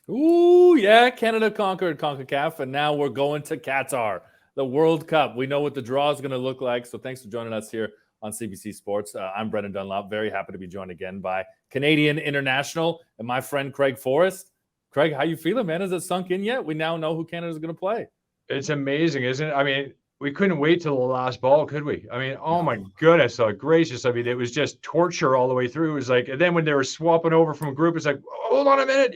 Ooh, yeah, Canada conquered CONCACAF, and now we're going to Qatar, the World Cup. We know what the draw is going to look like, so thanks for joining us here on CBC Sports. I'm Brendan Dunlop, very happy to be joined again by Canadian international and my friend Craig Forrest. Craig, how you feeling, man? Has it sunk in yet? We now know who Canada's going to play. It's amazing, isn't it? I mean, we couldn't wait till the last ball, could we? I mean, oh my No. goodness, gracious. I mean, it was just torture all the way through. It was like, and then when they were swapping over from group, it's like, hold on a minute,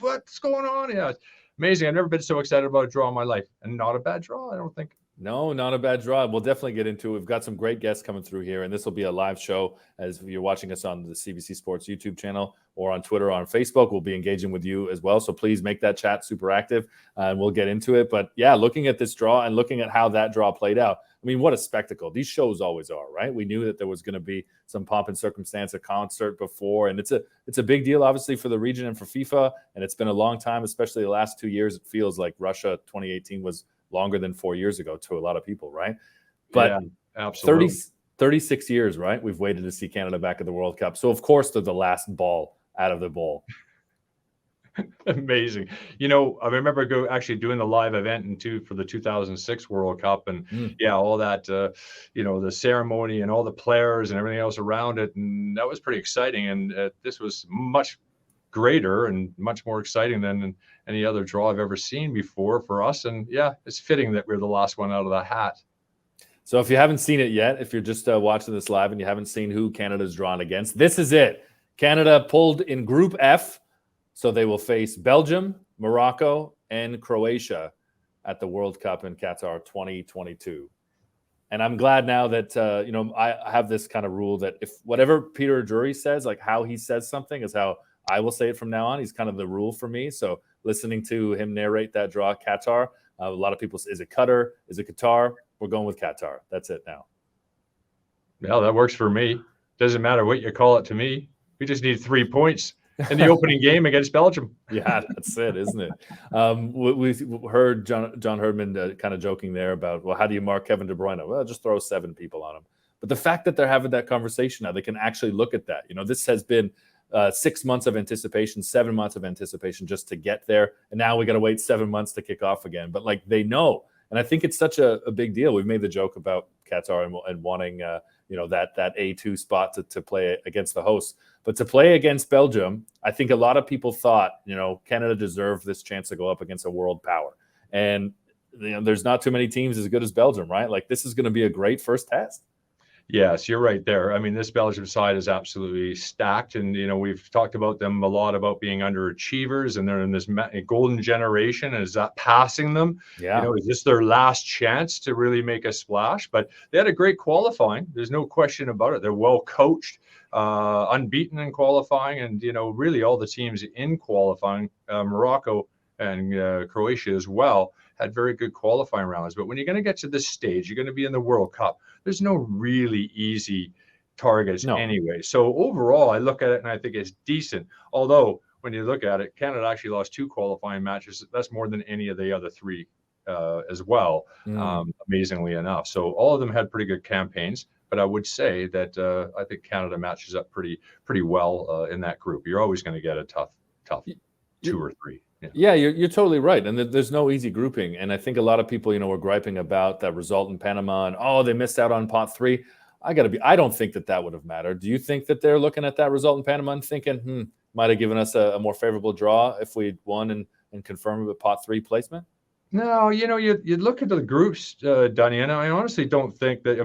what's going on? Yeah, it's amazing. I've never been so excited about a draw in my life, and not a bad draw, I don't think. No, not a bad draw. We'll definitely get into it. We've got some great guests coming through here, and this will be a live show as you're watching us on the CBC Sports YouTube channel or on Twitter or on Facebook. We'll be engaging with you as well. So please make that chat super active, and we'll get into it. But yeah, looking at this draw and looking at how that draw played out, I mean, what a spectacle. These shows always are, right? We knew that there was going to be some pomp and circumstance, a concert before, and it's a big deal, obviously, for the region and for FIFA, and it's been a long time, especially the last 2 years. It feels like Russia 2018 was longer than 4 years ago to a lot of people, right? But yeah, absolutely. 36 years, right? We've waited to see Canada back at the World Cup. So, of course, they're the last ball out of the bowl. Amazing. I remember actually doing the live event for the 2006 World Cup, and all that, the ceremony and all the players and everything else around it. And that was pretty exciting. And this was much greater and much more exciting than any other draw I've ever seen before for us. And yeah, it's fitting that we're the last one out of the hat. So if you haven't seen it yet, if you're just watching this live and you haven't seen who Canada's drawn against, this is it. Canada pulled in Group F, so they will face Belgium, Morocco, and Croatia at the World Cup in Qatar 2022. And I'm glad now that, I have this kind of rule that if whatever Peter Drury says, like how he says something is how I will say it from now on. He's kind of the rule for me. So listening to him narrate that draw, Qatar, a lot of people say, is it Qatar? Is it Qatar? We're going with Qatar. That's it now. Yeah, that works for me. Doesn't matter what you call it to me. We just need 3 points in the opening game against Belgium. Yeah, that's it, isn't it? We heard John Herdman kind of joking there about, well, how do you mark Kevin De Bruyne? Well, just throw 7 people on him. But the fact that they're having that conversation now, they can actually look at that. This has been 6 months of anticipation, 7 months of anticipation just to get there. And now we got to wait 7 months to kick off again. But they know. And I think it's such a big deal. We've made the joke about Qatar and wanting, that A2 spot to play against the hosts. But to play against Belgium, I think a lot of people thought, Canada deserved this chance to go up against a world power. And there's not too many teams as good as Belgium, right? This is going to be a great first test. Yes, you're right there. I mean, this Belgium side is absolutely stacked. And, we've talked about them a lot about being underachievers, and they're in this golden generation. And is that passing them? Yeah. Is this their last chance to really make a splash? But they had a great qualifying. There's no question about it. They're well coached, unbeaten in qualifying. And, really all the teams in qualifying, Morocco and Croatia as well, had very good qualifying rounds. But when you're going to get to this stage, you're going to be in the World Cup. There's no really easy targets anyway. So overall, I look at it and I think it's decent. Although when you look at it, Canada actually lost 2 qualifying matches. That's more than any of the other 3 as well, amazingly enough. So all of them had pretty good campaigns. But I would say that I think Canada matches up pretty well in that group. You're always going to get a tough 2 or 3. Yeah, you're totally right. And there's no easy grouping. And I think a lot of people, were griping about that result in Panama and, they missed out on pot 3. I don't think that would have mattered. Do you think that they're looking at that result in Panama and thinking, might have given us a more favorable draw if we'd won and confirmed with pot 3 placement? No, you look at the groups, Dunny, and I honestly don't think that,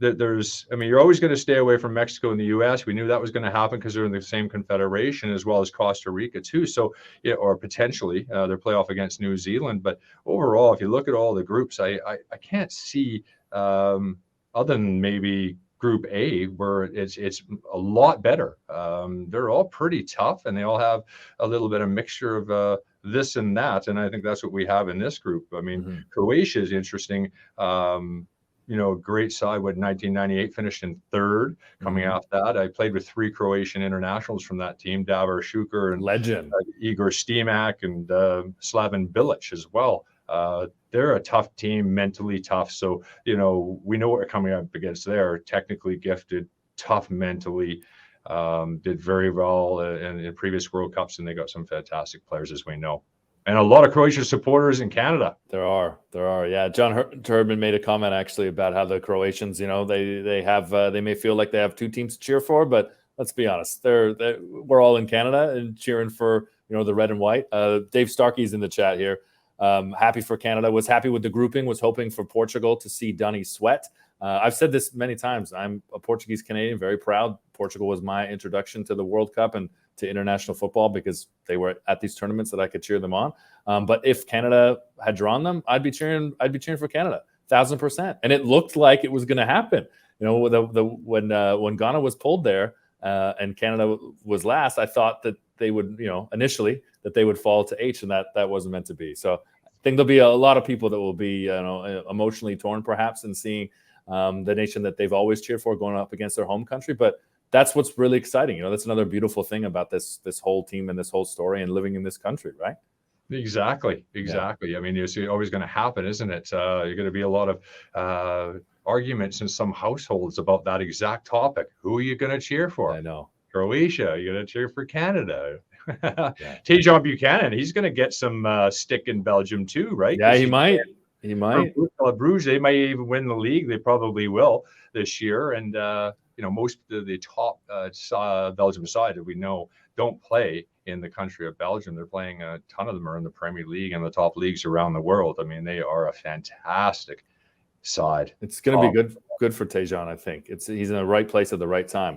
you're always going to stay away from Mexico and the U.S. We knew that was going to happen because they're in the same confederation, as well as Costa Rica too. So, or potentially their playoff against New Zealand. But overall, if you look at all the groups, I can't see other than maybe Group A, where it's a lot better. They're all pretty tough, and they all have a little bit of mixture of this and that. And I think that's what we have in this group. I mean, Croatia is interesting. Great side. 1998 finished in 3rd. Coming off that, I played with 3 Croatian internationals from that team: Davor Šuker and legend Igor Stimac and Slaven Bilic as well. They're a tough team, mentally tough. So we know what we're coming up against there. Technically gifted, tough mentally. did very well in previous World Cups, and they got some fantastic players, as we know. And a lot of Croatian supporters in Canada. There are. Yeah. John Herdman made a comment actually about how the Croatians, you know, they may feel like they have two teams to cheer for, but let's be honest, we're all in Canada and cheering for, you know, the red and white. Dave Starkey's in the chat here. Happy for Canada. Was happy with the grouping. Was hoping for Portugal to see Dunny sweat. I've said this many times. I'm a Portuguese Canadian, very proud. Portugal was my introduction to the World Cup and to international football because they were at these tournaments that I could cheer them on. But if Canada had drawn them, I'd be cheering for Canada, 1,000%. And it looked like it was going to happen. You know, when Ghana was pulled there and Canada was last, I thought that they would, you know, initially that they would fall to H, and that wasn't meant to be. So I think there'll be a lot of people that will be, you know, emotionally torn perhaps in seeing the nation that they've always cheered for going up against their home country. But that's what's really exciting. You know, that's another beautiful thing about this whole team and this whole story and living in this country, right? Exactly. Yeah. I mean, it's always going to happen, isn't it? You're going to be a lot of arguments in some households about that exact topic. Who are you going to cheer for? I know. Croatia. You're going to cheer for Canada. Tajon Buchanan, he's going to get some stick in Belgium too, right? Yeah, he might. Bruges, they might even win the league. They probably will this year. And you know, most of the top Belgium side that we know don't play in the country of Belgium. They're playing, a ton of them are in the Premier League and the top leagues around the world. I mean, they are a fantastic side. It's going to be good for Tajon, I think. He's in the right place at the right time.